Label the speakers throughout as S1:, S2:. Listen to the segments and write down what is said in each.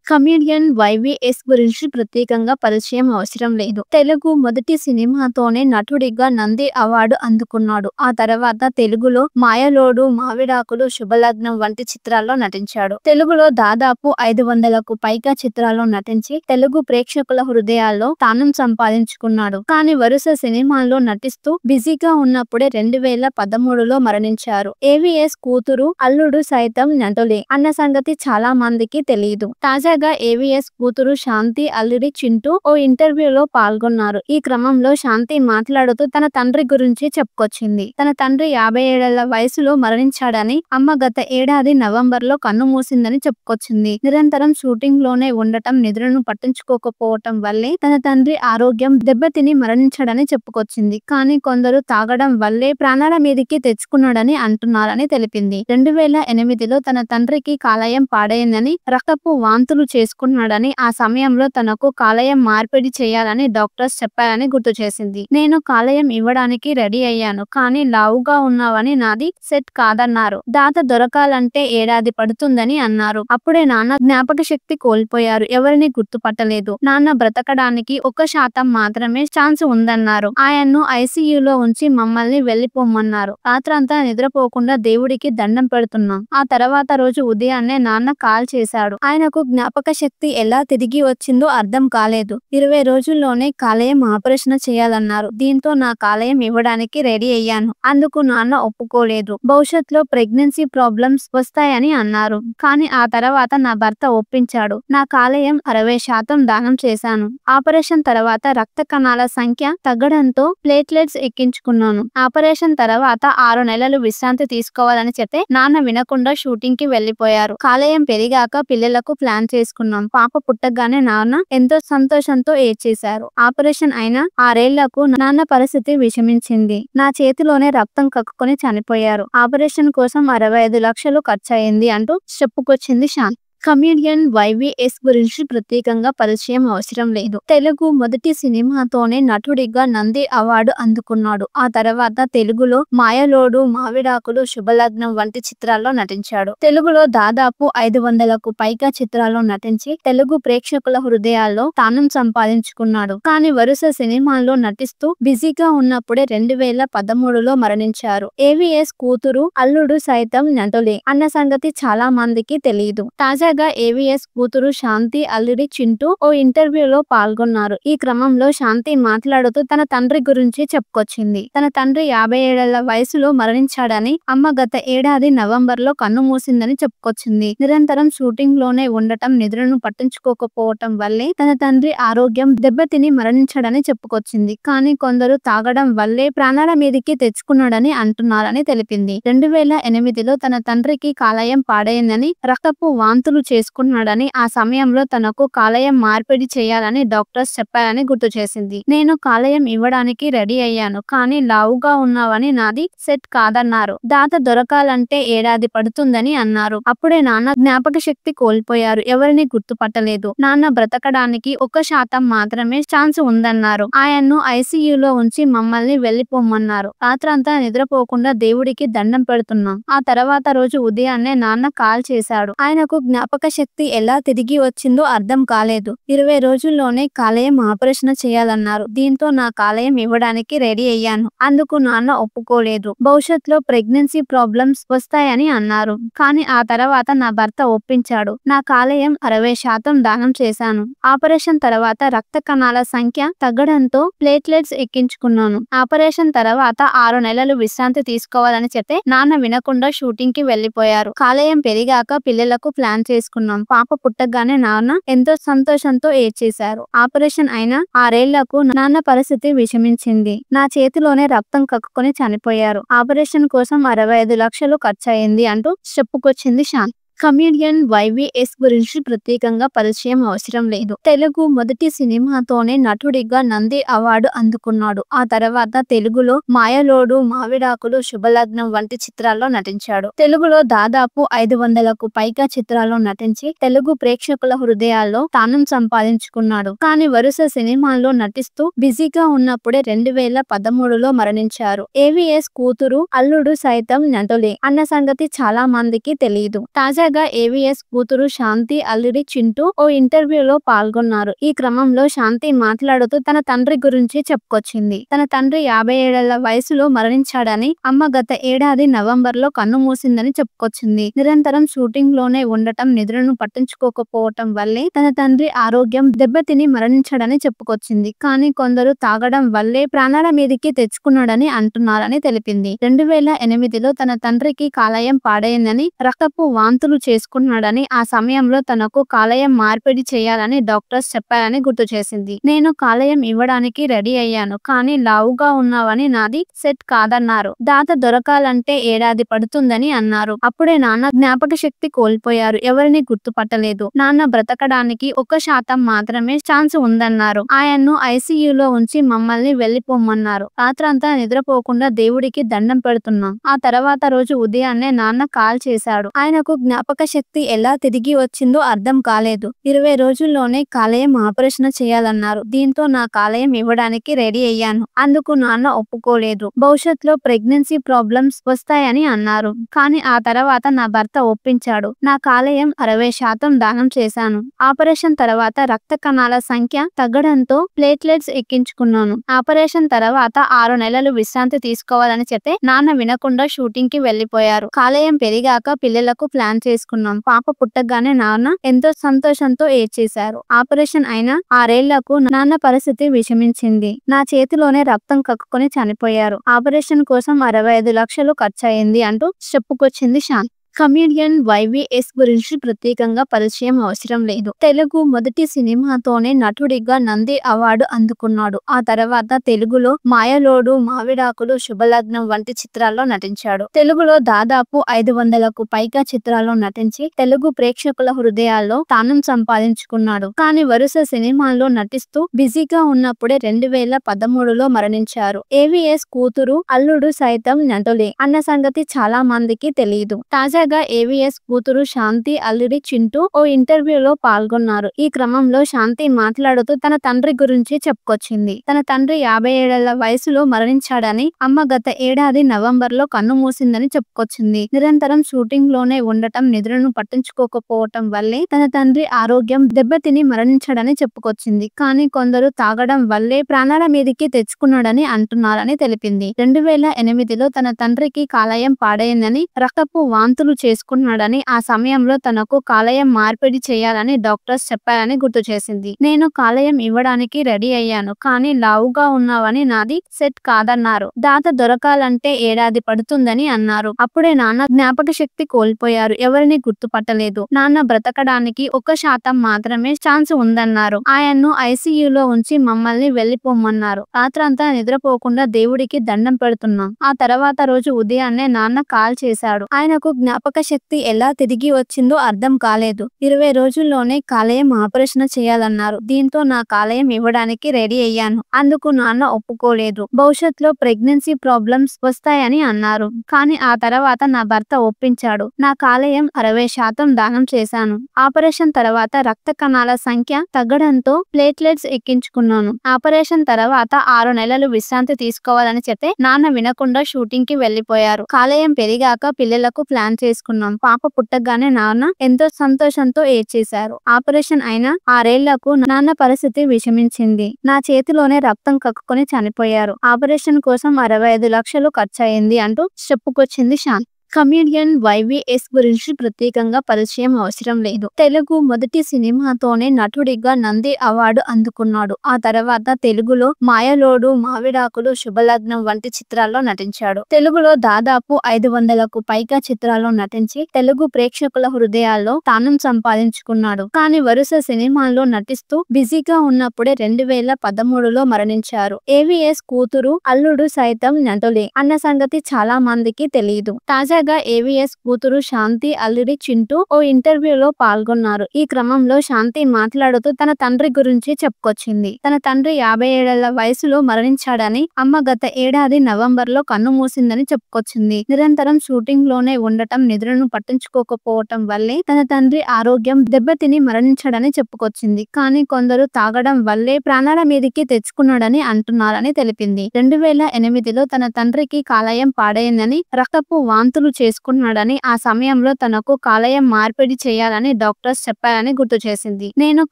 S1: Comedian YVS గురించి ప్రత్యేకంగా పరిచయం అవసరం లేదు. తెలుగు మొదటి సినిమాతోనే నటుడిగా నంది అవార్డు అందుకున్నాడు. ఆ తర్వాత తెలుగులో మాయలోడు, మావిడాకులు, శుభలగ్నం వంటి చిత్రాల్లో నటించాడు. తెలుగులో దాదాపు 500కు పైగా చిత్రాల్లో నటించి తెలుగు ప్రేక్షకుల హృదయాల్లో స్థానం సంపాదించుకున్నాడు. కానీ వరుస సినిమాల్లో నటిస్తూ బిజీగా ఉన్నప్పుడే 2013లో మరణించారు. ఏవీఎస్ కూతురు, అల్లుడు సైతం నటులే అన్న సంగతి చాలా మందికి తెలియదు. తాజాగా ఏవీఎస్ కూతురు శాంతి, అల్లుడి చింటూ ఓ ఇంటర్వ్యూలో పాల్గొన్నారు. ఈ క్రమంలో శాంతి మాట్లాడుతూ తన తండ్రి గురించి చెప్పుకొచ్చింది. తన తండ్రి 57 ఏళ్ల వయసులో మరణించాడని, అమ్మ గత ఏడాది నవంబర్లో కన్నుమూసిందని చెప్పుకొచ్చింది. నిరంతరం షూటింగ్ లోనే ఉండటం, నిద్రను పట్టించుకోకపోవటం వల్లే తన తండ్రి ఆరోగ్యం దెబ్బతిని మరణించాడని చెప్పుకొచ్చింది. కానీ కొందరు తాగడం వల్లే ప్రాణాల మీదికి తెచ్చుకున్నాడని అంటున్నారని తెలిపింది. 2008లో తన తండ్రికి కాలేయం పాడైందని, రక్తపు వాంతులు చేసుకున్నాడని, ఆ సమయంలో తనకు కాలేయం మార్పిడి చేయాలని డాక్టర్స్ చెప్పారని గుర్తు చేసింది. నేను కాలేయం ఇవ్వడానికి రెడీ అయ్యాను, కానీ లావుగా ఉన్నావని నాది సెట్ కాదన్నారు. దాత దొరకాలంటే ఏడాది పడుతుందని అన్నారు. అప్పుడే నాన్న జ్ఞాపక శక్తి కోల్పోయారు. ఎవరిని గుర్తుపట్టలేదు. నాన్న బ్రతకడానికి 1% మాత్రమే ఛాన్స్ ఉందన్నారు. ఆయన్ను ఐసీయూలో ఉంచి మమ్మల్ని వెళ్లిపోమన్నారు. రాత్రంతా నిద్రపోకుండా దేవుడికి దండం పెడుతున్నాం. ఆ తర్వాత రోజు ఉదయాన్నే నాన్న కాల్ చేశాడు. ఆయనకు జ్ఞాపక శక్తి ఎలా తిరిగి వచ్చిందో అర్థం కాలేదు. 20 రోజుల్లోనే కాలేయం ఆపరేషన్ చేయాలన్నారు. దీంతో నా కాలేయం ఇవ్వడానికి రెడీ అయ్యాను. అందుకు నాన్న ఒప్పుకోలేదు. భవిష్యత్తులో ప్రెగ్నెన్సీ ప్రాబ్లమ్స్ వస్తాయని అన్నారు. కానీ ఆ తర్వాత నా భర్త ఒప్పించాడు. నా కాలేయం 60% దానం చేశాను. ఆపరేషన్ తర్వాత రక్త కణాల సంఖ్య తగ్గడంతో ప్లేట్లెట్స్ ఎక్కించుకున్నాను. ఆపరేషన్ తర్వాత 6 నెలలు విశ్రాంతి తీసుకోవాలని చెప్తే నాన్న వినకుండా షూటింగ్ కి వెళ్లిపోయారు. కాలేయం పెరిగాక పిల్లలకు ప్లాన్ చేసుకున్నాం. పాప పుట్టగానే నాన్న ఎంతో సంతోషంతో ఏడ్చేశారు. ఆపరేషన్ అయిన 6 ఏళ్లకు నాన్న పరిస్థితి విషమించింది. నా చేతిలోనే రక్తం కక్కుకొని చనిపోయారు. ఆపరేషన్ కోసం 65 లక్షలు ఖర్చయింది అంటూ చెప్పుకొచ్చింది శాంతి. కమెడియన్ వైవీఎస్ గురించి ప్రత్యేకంగా పరిచయం అవసరం లేదు. తెలుగు మొదటి సినిమాతోనే నటుడిగా నంది అవార్డు అందుకున్నాడు. ఆ తర్వాత తెలుగులో మాయలోడు, మావిడాకులు, శుభలగ్నం వంటి చిత్రాల్లో నటించాడు. తెలుగులో దాదాపు 500కు పైగా చిత్రాల్లో నటించి తెలుగు ప్రేక్షకుల హృదయాల్లో స్థానం సంపాదించుకున్నాడు. కానీ వరుస సినిమాల్లో నటిస్తూ బిజీగా ఉన్నప్పుడే 2013లో మరణించారు. ఏవీఎస్ కూతురు, అల్లుడు సైతం నటులే అన్న సంగతి చాలా మందికి తెలియదు. తాజాగా ఏవీఎస్ కూతురు శాంతి, అల్లుడి చింటూ ఓ ఇంటర్వ్యూలో పాల్గొన్నారు. ఈ క్రమంలో శాంతి మాట్లాడుతూ తన తండ్రి గురించి చెప్పుకొచ్చింది. తన తండ్రి 57 ఏళ్ల వయసులో మరణించాడని, అమ్మ గత ఏడాది నవంబర్లో కన్నుమూసిందని చెప్పుకొచ్చింది. నిరంతరం షూటింగ్ లోనే ఉండటం, నిద్రను పట్టించుకోకపోవటం వల్లే తన తండ్రి ఆరోగ్యం దెబ్బతిని మరణించాడని చెప్పుకొచ్చింది. కానీ కొందరు తాగడం వల్లే ప్రాణాల మీదికి తెచ్చుకున్నాడని అంటున్నారని తెలిపింది. 2008లో తన తండ్రికి కాలేయం పాడైందని, రక్తపు వాంతులు చేసుకున్నాడని, ఆ సమయంలో తనకు కాలేయం మార్పిడి చేయాలని డాక్టర్స్ చెప్పారని గుర్తు చేసింది. నేను కాలేయం ఇవ్వడానికి రెడీ అయ్యాను, కానీ లావుగా ఉన్నావని నాది సెట్ కాదన్నారు. దాత దొరకాలంటే ఏడాది పడుతుందని అన్నారు. అప్పుడే నాన్న జ్ఞాపక శక్తి కోల్పోయారు. ఎవరిని గుర్తుపట్టలేదు. నాన్న బ్రతకడానికి 1% మాత్రమే ఛాన్స్ ఉందన్నారు. ఆయన్ను ఐసీయూలో ఉంచి మమ్మల్ని వెళ్లిపోమన్నారు. రాత్రంతా నిద్రపోకుండా దేవుడికి దండం పెడుతున్నాం. ఆ తర్వాత రోజు ఉదయాన్నే నాన్న కాల్ చేశాడు. ఆయనకు జ్ఞాపక శక్తి ఎలా తిరిగి వచ్చిందో అర్థం కాలేదు. 20 రోజుల్లోనే కాలేయం ఆపరేషన్ చేయాలన్నారు. దీంతో నా కాలేయం ఇవ్వడానికి రెడీ అయ్యాను. అందుకు నాన్న ఒప్పుకోలేదు. భవిష్యత్తులో ప్రెగ్నెన్సీ ప్రాబ్లమ్స్ వస్తాయని అన్నారు. కానీ ఆ తర్వాత నా భర్త ఒప్పించాడు. నా కాలేయం 60% దానం చేశాను. ఆపరేషన్ తర్వాత రక్త కణాల సంఖ్య తగ్గడంతో ప్లేట్లెట్స్ ఎక్కించుకున్నాను. ఆపరేషన్ తర్వాత 6 నెలలు విశ్రాంతి తీసుకోవాలని చెప్తే నాన్న వినకుండా షూటింగ్ కి వెళ్లిపోయారు. కాలేయం పెరిగాక పిల్లలకు ప్లాన్ చేసుకున్నాం. పాప పుట్టగానే నాన్న ఎంతో సంతోషంతో ఏడ్చేశారు. ఆపరేషన్ అయిన 6 ఏళ్లకు నాన్న పరిస్థితి విషమించింది. నా చేతిలోనే రక్తం కక్కుకొని చనిపోయారు. ఆపరేషన్ కోసం 65 లక్షలు ఖర్చయింది అంటూ చెప్పుకొచ్చింది శాంతి. కమెడియన్ వైవీఎస్ గురించి ప్రత్యేకంగా పరిచయం అవసరం లేదు. తెలుగు మొదటి సినిమాతోనే నటుడిగా నంది అవార్డు అందుకున్నాడు. ఆ తర్వాత తెలుగులో మాయలోడు, మావిడాకులు, శుభలగ్నం వంటి చిత్రాల్లో నటించాడు. తెలుగులో దాదాపు 500కు పైగా చిత్రాల్లో నటించి తెలుగు ప్రేక్షకుల హృదయాల్లో స్థానం సంపాదించుకున్నాడు. కానీ వరుస సినిమాల్లో నటిస్తూ బిజీగా ఉన్నప్పుడే 2013లో మరణించారు. ఏవీఎస్ కూతురు, అల్లుడు సైతం నటులే అన్న సంగతి చాలా మందికి తెలియదు. తాజా తాజాగా ఏవిఎస్ కూతురు శాంతి అల్లుడి చింటూ ఓ ఇంటర్వ్యూలో పాల్గొన్నారు. ఈ క్రమంలో శాంతి మాట్లాడుతూ తన తండ్రి గురించి చెప్పుకొచ్చింది. తన తండ్రి 57 ఏళ్ల వయసులో మరణించాడని, అమ్మ గత ఏడాది నవంబర్లో కన్నుమూసిందని చెప్పుకొచ్చింది. నిరంతరం షూటింగ్ లోనే ఉండటం, నిద్రను పట్టించుకోకపోవటం వల్లే తన తండ్రి ఆరోగ్యం దెబ్బతిని మరణించాడని చెప్పుకొచ్చింది. కానీ కొందరు తాగడం వల్లే ప్రాణాల మీదికి తెచ్చుకున్నాడని అంటున్నారని తెలిపింది. 2008లో తన తండ్రికి కాలేయం పాడైందని, రక్తపు వాంతులు చేసుకున్నాడని, ఆ సమయంలో తనకు కాలేయం మార్పిడి చేయాలని డాక్టర్స్ చెప్పారని గుర్తు చేసింది. నేను కాలేయం ఇవ్వడానికి రెడీ అయ్యాను, కానీ లావుగా ఉన్నావని నాది సెట్ కాదన్నారు. దాత దొరకాలంటే ఏడాది పడుతుందని అన్నారు. అప్పుడే నాన్న జ్ఞాపక శక్తి కోల్పోయారు, ఎవరిని గుర్తుపట్టలేదు. నాన్న బ్రతకడానికి 1% మాత్రమే ఛాన్స్ ఉందన్నారు. ఆయన్ను ఐసీయూలో ఉంచి మమ్మల్ని వెళ్లిపోమన్నారు. రాత్రంతా నిద్రపోకుండా దేవుడికి దండం పెడుతున్నాం. ఆ తర్వాత రోజు ఉదయాన్నే నాన్న కాల్ చేశాడు. ఆయనకు జ్ఞాపక శక్తి ఎలా తిరిగి వచ్చిందో అర్థం కాలేదు. 20 రోజుల్లోనే కాలేయం ఆపరేషన్ చేయాలన్నారు. దీంతో నా కాలేయం ఇవ్వడానికి రెడీ అయ్యాను. అందుకు నాన్న ఒప్పుకోలేదు. భవిష్యత్తులో ప్రెగ్నెన్సీ ప్రాబ్లమ్స్ వస్తాయని అన్నారు. కానీ ఆ తర్వాత నా భర్త ఒప్పించాడు. నా కాలేయం 60% దానం చేశాను. ఆపరేషన్ తర్వాత రక్త కణాల సంఖ్య తగ్గడంతో ప్లేట్లెట్స్ ఎక్కించుకున్నాను. ఆపరేషన్ తర్వాత 6 నెలలు విశ్రాంతి తీసుకోవాలని చెప్తే నాన్న వినకుండా షూటింగ్ కి వెళ్లిపోయారు. కాలేయం పెరిగాక పిల్లలకు ప్లాన్ చేసుకున్నాం. పాప పుట్టగానే నాన్న ఎంతో సంతోషంతో ఏడ్చేశారు. ఆపరేషన్ అయిన 6 ఏళ్లకు నాన్న పరిస్థితి విషమించింది. నా చేతిలోనే రక్తం కక్కుకొని చనిపోయారు. ఆపరేషన్ కోసం 65 లక్షలు ఖర్చయింది అంటూ చెప్పుకొచ్చింది శాంతి. కమెడియన్ వైవీఎస్ గురించి ప్రత్యేకంగా పరిచయం అవసరం లేదు. తెలుగు మొదటి సినిమాతోనే నటుడిగా నంది అవార్డు అందుకున్నాడు. ఆ తర్వాత తెలుగులో మాయలోడు, మావిడాకులు, శుభలగ్నం వంటి చిత్రాల్లో నటించాడు. తెలుగులో దాదాపు 500కు పైగా చిత్రాల్లో నటించి తెలుగు ప్రేక్షకుల హృదయాల్లో స్థానం సంపాదించుకున్నాడు. కానీ వరుస సినిమాల్లో నటిస్తూ బిజీగా ఉన్నప్పుడే 2013లో మరణించారు. ఏవిఎస్ కూతురు అల్లుడు సైతం నటులే అన్న సంగతి చాలా మందికి తెలియదు. తాజాగా ఏవిఎస్ కూతురు శాంతి అల్లుడి చింటూ ఓ ఇంటర్వ్యూలో పాల్గొన్నారు. ఈ క్రమంలో శాంతి మాట్లాడుతూ తన తండ్రి గురించి చెప్పుకొచ్చింది. తన తండ్రి 57 ఏళ్ల వయసులో మరణించాడని, అమ్మ గత ఏడాది నవంబర్లో కన్నుమూసిందని చెప్పుకొచ్చింది. నిరంతరం షూటింగ్ లోనే ఉండటం, నిద్రను పట్టించుకోకపోవటం వల్లే తన తండ్రి ఆరోగ్యం దెబ్బతిని మరణించాడని చెప్పుకొచ్చింది. కానీ కొందరు తాగడం వల్లే ప్రాణాల మీదికి తెచ్చుకున్నాడని అంటున్నారని తెలిపింది. 2008లో తన తండ్రికి కాలేయం పాడైందని, రక్తపు వాంతులు చేసుకున్నాడని, ఆ సమయంలో తనకు కాలేయం మార్పిడి చేయాలని డాక్టర్స్ చెప్పారని గుర్తు చేసింది. నేను కాలేయం ఇవ్వడానికి రెడీ అయ్యాను, కానీ లావుగా ఉన్నావని నాది సెట్ కాదన్నారు. దాత దొరకాలంటే ఏడాది పడుతుందని అన్నారు. అప్పుడే నాన్న జ్ఞాపక శక్తి కోల్పోయారు, ఎవరిని గుర్తుపట్టలేదు. నాన్న బ్రతకడానికి 1% మాత్రమే ఛాన్స్ ఉందన్నారు. ఆయన్ను ఐసీయూలో ఉంచి మమ్మల్ని వెళ్లిపోమన్నారు. రాత్రంతా నిద్రపోకుండా దేవుడికి దండం పెడుతున్నాం. ఆ తర్వాత రోజు ఉదయాన్నే నాన్న కాల్ చేశాడు. ఆయనకు జ్ఞాపక శక్తి ఎలా తిరిగి వచ్చిందో అర్థం కాలేదు. 20 రోజుల్లోనే కాలేయం ఆపరేషన్ చేయాలన్నారు. దీంతో నా కాలేయం ఇవ్వడానికి రెడీ అయ్యాను. అందుకు నాన్న ఒప్పుకోలేదు. భవిష్యత్తులో ప్రెగ్నెన్సీ ప్రాబ్లమ్స్ వస్తాయని అన్నారు. కానీ ఆ తర్వాత నా భర్త ఒప్పించాడు. నా కాలేయం 60% దానం చేశాను. ఆపరేషన్ తర్వాత రక్త కణాల సంఖ్య తగ్గడంతో ప్లేట్లెట్స్ ఎక్కించుకున్నాను. ఆపరేషన్ తర్వాత 6 నెలలు విశ్రాంతి తీసుకోవాలని చెప్తే నాన్న వినకుండా షూటింగ్ కి వెళ్లిపోయారు. కాలేయం పెరిగాక పిల్లలకు ప్లాన్ చేసుకున్నాం. పాప పుట్టగానే నాన్న ఎంతో సంతోషంతో ఏడ్చేశారు. ఆపరేషన్ అయిన 6 ఏళ్లకు నాన్న పరిస్థితి విషమించింది. నా చేతిలోనే రక్తం కక్కుకొని చనిపోయారు. ఆపరేషన్ కోసం 65 లక్షలు ఖర్చయింది అంటూ చెప్పుకొచ్చింది శాంతి. కమెడియన్ వైవీఎస్ గురించి ప్రత్యేకంగా పరిచయం అవసరం లేదు. తెలుగు మొదటి సినిమాతోనే నటుడిగా నంది అవార్డు అందుకున్నాడు. ఆ తర్వాత తెలుగులో మాయలోడు, మావిడాకులు, శుభలగ్నం వంటి చిత్రాల్లో నటించాడు. తెలుగులో దాదాపు 500కు పైగా చిత్రాల్లో నటించి తెలుగు ప్రేక్షకుల హృదయాల్లో స్థానం సంపాదించుకున్నాడు. కానీ వరుస సినిమాల్లో నటిస్తూ బిజీగా ఉన్నప్పుడే 2013లో మరణించారు. ఏవిఎస్ కూతురు అల్లుడు సైతం నటులే అన్న సంగతి చాలా మందికి తెలియదు. తాజాగా ఏవిఎస్ కూతురు శాంతి అల్లుడి చింటూ ఓ ఇంటర్వ్యూలో పాల్గొన్నారు. ఈ క్రమంలో శాంతి మాట్లాడుతూ తన తండ్రి గురించి చెప్పుకొచ్చింది. తన తండ్రి 57 ఏళ్ల వయసులో మరణించాడని, అమ్మ గత ఏడాది నవంబర్లో కన్నుమూసిందని చెప్పుకొచ్చింది. నిరంతరం షూటింగ్ లోనే ఉండటం, నిద్రను పట్టించుకోకపోవటం వల్లే తన తండ్రి ఆరోగ్యం దెబ్బతిని మరణించాడని చెప్పుకొచ్చింది. కానీ కొందరు తాగడం వల్లే ప్రాణాల మీదికి తెచ్చుకున్నాడని అంటున్నారని తెలిపింది. 2008లో తన తండ్రికి కాలేయం పాడైందని, రక్తపు వాంతులు చేసుకున్నాడని, ఆ సమయంలో తనకు కాలేయం మార్పిడి చేయాలని డాక్టర్స్ చెప్పారని గుర్తు చేసింది. నేను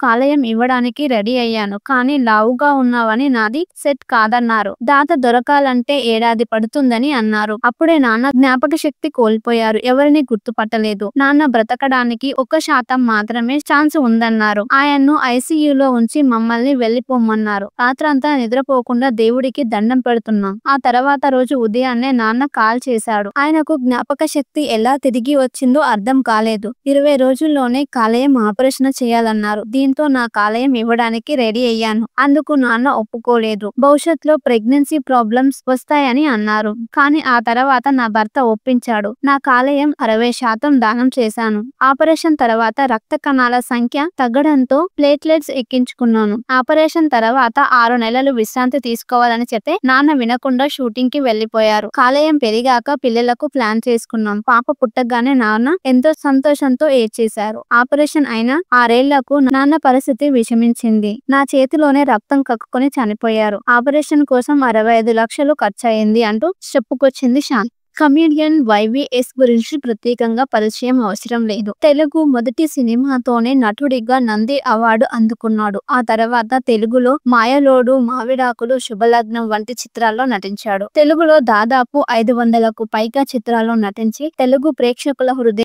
S1: కాలేయం ఇవ్వడానికి రెడీ అయ్యాను, కానీ లావుగా ఉన్నావని నాది సెట్ కాదన్నారు. దాత దొరకాలంటే ఏడాది పడుతుందని అన్నారు. అప్పుడే నాన్న జ్ఞాపక శక్తి కోల్పోయారు. ఎవరిని గుర్తుపట్టలేదు. నాన్న బ్రతకడానికి 1% మాత్రమే ఛాన్స్ ఉందన్నారు. ఆయన్ను ఐసీయూలో ఉంచి మమ్మల్ని వెళ్లిపోమన్నారు. రాత్రంతా నిద్రపోకుండా దేవుడికి దండం పెడుతున్నాం. ఆ తర్వాత రోజు ఉదయాన్నే నాన్న కాల్ చేశాడు. ఆయనకు జ్ఞాపక శక్తి ఎలా తిరిగి వచ్చిందో అర్థం కాలేదు. 20 రోజుల్లోనే కాలేయం ఆపరేషన్ చేయాలన్నారు. దీంతో నా కాలేయం ఇవ్వడానికి రెడీ అయ్యాను. అందుకు నాన్న ఒప్పుకోలేదు. భవిష్యత్తులో ప్రెగ్నెన్సీ ప్రాబ్లమ్స్ వస్తాయని అన్నారు. కానీ ఆ తర్వాత నా భర్త ఒప్పించాడు. నా కాలేయం 60% దానం చేశాను. ఆపరేషన్ తర్వాత రక్త కణాల సంఖ్య తగ్గడంతో ప్లేట్లెట్స్ ఎక్కించుకున్నాను. ఆపరేషన్ తర్వాత 6 నెలలు విశ్రాంతి తీసుకోవాలని చెప్తే నాన్న వినకుండా షూటింగ్ కి వెళ్లిపోయారు. కాలేయం పెరిగాక పిల్లలకు ప్లాన్ చేసుకున్నాం. పాప పుట్టగానే నాన్న ఎంతో సంతోషంతో ఏడ్చేశారు. ఆపరేషన్ అయిన 6 ఏళ్లకు నాన్న పరిస్థితి విషమించింది. నా చేతిలోనే రక్తం కక్కుకొని చనిపోయారు. ఆపరేషన్ కోసం 65 లక్షలు ఖర్చయింది అంటూ చెప్పుకొచ్చింది శాంతి. కమెడియన్ వైవీఎస్ గురించి ప్రత్యేకంగా పరిచయం అవసరం లేదు. తెలుగు మొదటి సినిమాతోనే నటుడిగా నంది అవార్డు అందుకున్నాడు. ఆ తర్వాత తెలుగులో మాయలోడు, మావిడాకులు, శుభలగ్నం వంటి చిత్రాల్లో నటించాడు. తెలుగులో దాదాపు 500కు పైగా చిత్రాల్లో నటించి తెలుగు ప్రేక్షకుల హృదయ